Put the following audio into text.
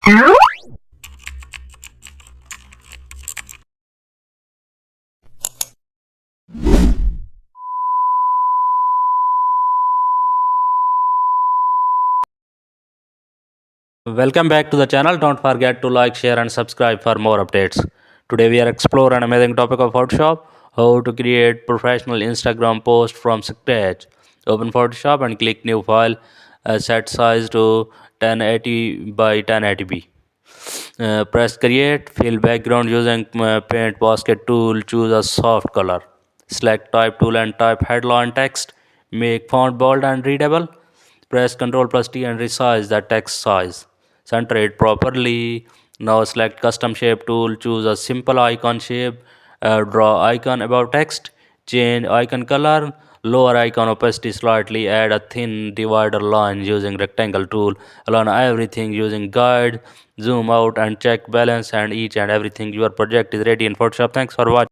Welcome back to the channel. Don't forget to like, share and subscribe for more updates. Today we are exploring an amazing topic of Photoshop, how to create professional Instagram post from scratch. Open Photoshop and click new file, set size to 1080 by 1080p. Press create, fill background using paint basket tool, choose a soft color. Select type tool and type headline text, make font bold and readable. Press Ctrl plus T and resize the text size. Center it properly. Now select custom shape tool, choose a simple icon shape, draw icon above text, change icon color, lower icon opacity slightly, add a thin divider line using rectangle tool, align everything using guide, zoom out and check balance and each and everything. Your project is ready in Photoshop. Thanks for watching.